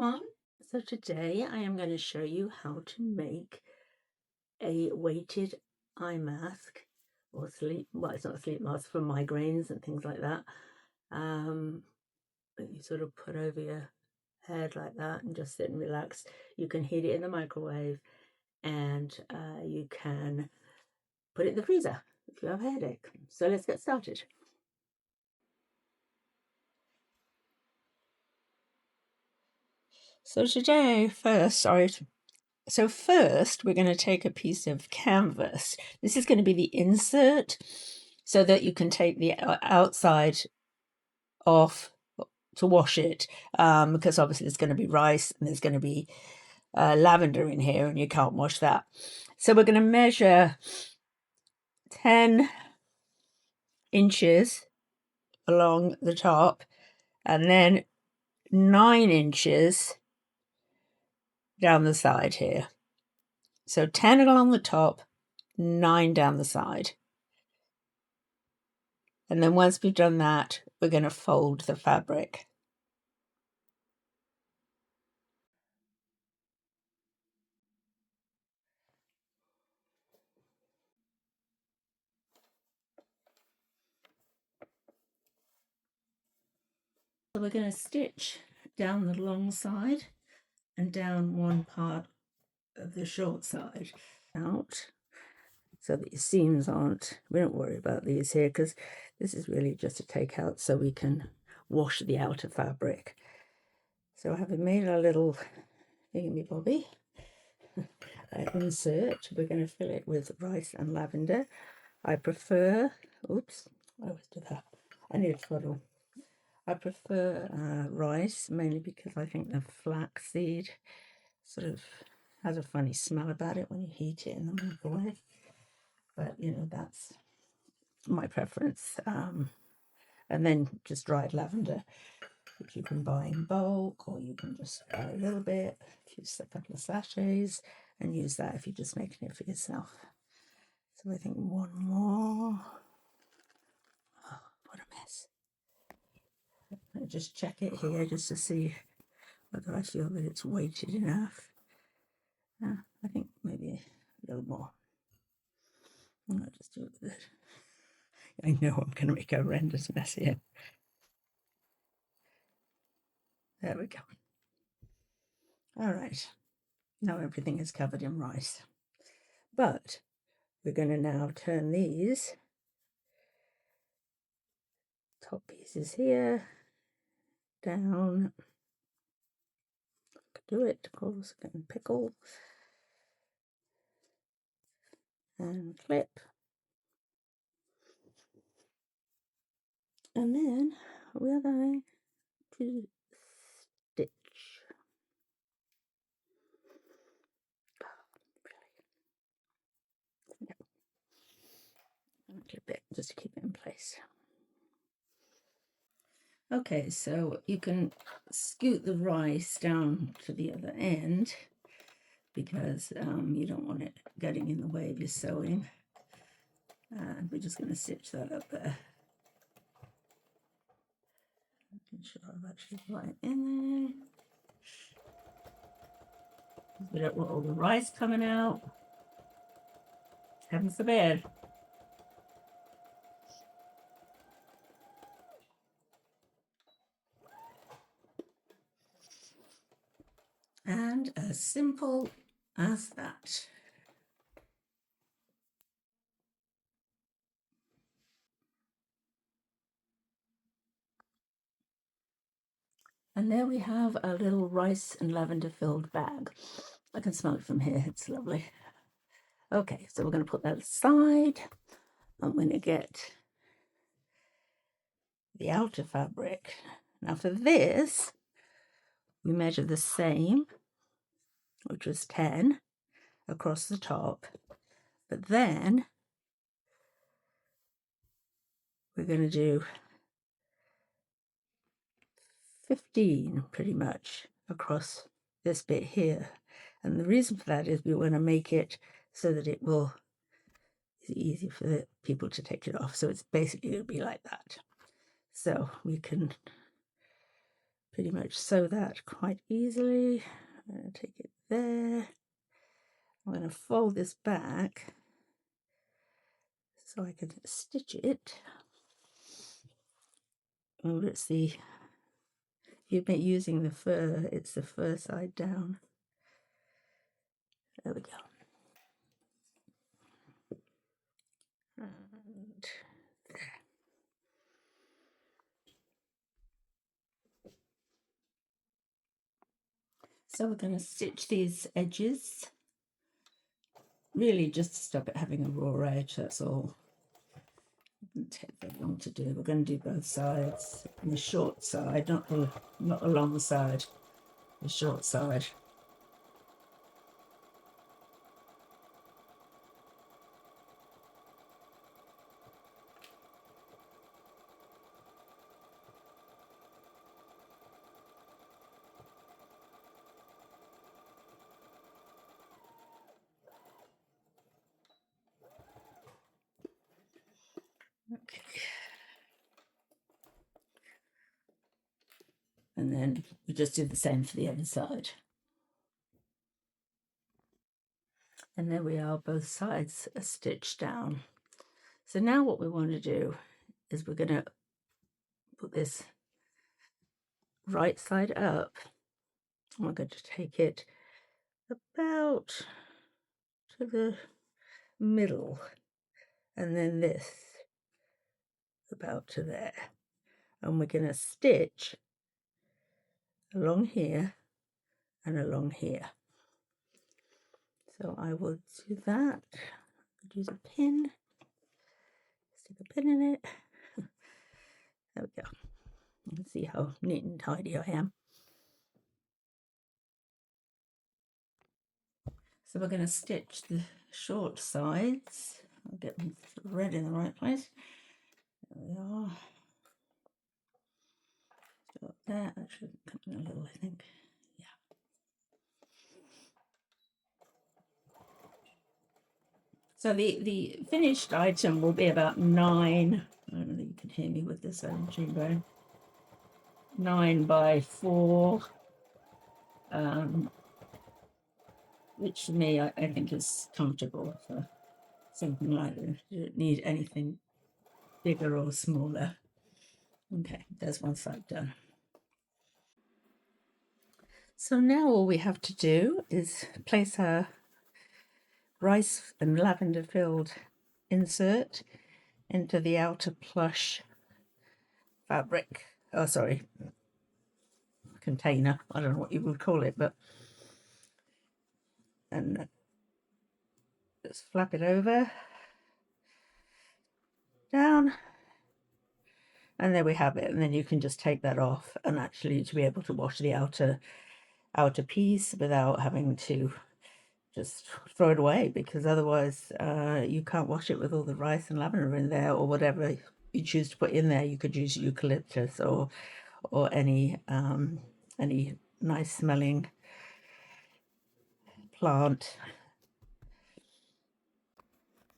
everyone. So today I am going to show you how to make a weighted eye mask or it's not a sleep mask, for migraines and things like that. That you sort of put over your head like that and just sit and relax. You can heat it in the microwave, and you can put it in the freezer if you have a headache. So let's get started. So first we're going to take a piece of canvas. This is going to be the insert so that you can take the outside off to wash it, because obviously there's going to be rice and there's going to be lavender in here and you can't wash that. So we're going to measure 10 inches along the top and then 9 inches down the side here. So 10 along the top, 9 down the side. And then once we've done that, we're going to fold the fabric. So we're going to stitch down the long side and down one part of the short side out, so that your seams aren't, we don't worry about these here because this is really just to take out so we can wash the outer fabric. So having made our little thingy-bobby insert, we're going to fill it with rice and lavender. I prefer, oops, I always do that, I need a twaddle. I prefer rice, mainly because I think the flaxseed sort of has a funny smell about it when you heat it in the microwave. But, you know, that's my preference. And then just dried lavender, which you can buy in bulk, or you can just buy a little bit, use a couple of sachets, and use that if you're just making it for yourself. So I think one more. Oh, what a mess. I just check it here just to see whether I feel that it's weighted enough. I think maybe a little more. I'll just do it with it. I know I'm going to make a horrendous mess here. There we go. All right. Now everything is covered in rice. But we're going to now turn these top pieces here down. Do it, of course, again, pickle and clip. And then we're going to stitch. And clip it just to keep it in place. Okay, so you can scoot the rice down to the other end because you don't want it getting in the way of your sewing. And we're just going to stitch that up there. Making sure I've actually got it in there. We don't want all the rice coming out. Heaven forbid. And as simple as that. And there we have a little rice and lavender filled bag. I can smell it from here, it's lovely. Okay, so we're going to put that aside. I'm going to get the outer fabric. Now for this, we measure the same, which was 10 across the top, but then we're going to do 15 pretty much across this bit here. And the reason for that is we want to make it so that it will be easy for the people to take it off. So it's basically going to be like that. So we can pretty much sew that quite easily. I'm going to take it there. I'm going to fold this back so I can stitch it. Oh, it's the, you're using the fur, it's the fur side down. There we go. And there. So we're going to stitch these edges, really just to stop it having a raw edge, that's all. It doesn't take very long to do. We're going to do both sides, and the short side, not the long side, the short side. Okay. And then we just do the same for the other side. And there we are, both sides are stitched down. So now what we want to do is we're going to put this right side up. And we're going to take it about to the middle, and then this about to there. And we're going to stitch along here and along here. So I will do that. Use a pin, stick a pin in it. There we go. You can see how neat and tidy I am. So we're going to stitch the short sides. I'll get the red in the right place. There we are. Start there. That should come in a little, I think. Yeah. So the finished item will be about 9. I don't know if you can hear me with this energy bone. 9 by 4. Which to me I think is comfortable for something like this. You don't need anything bigger or smaller. Okay, there's one side done. So now all we have to do is place our rice and lavender filled insert into the outer plush fabric. Oh, sorry, container. I don't know what you would call it, but and just flap it over, down, and there we have it. And then you can just take that off, and actually to be able to wash the outer piece without having to just throw it away, because otherwise you can't wash it with all the rice and lavender in there, or whatever you choose to put in there. You could use eucalyptus or any nice smelling plant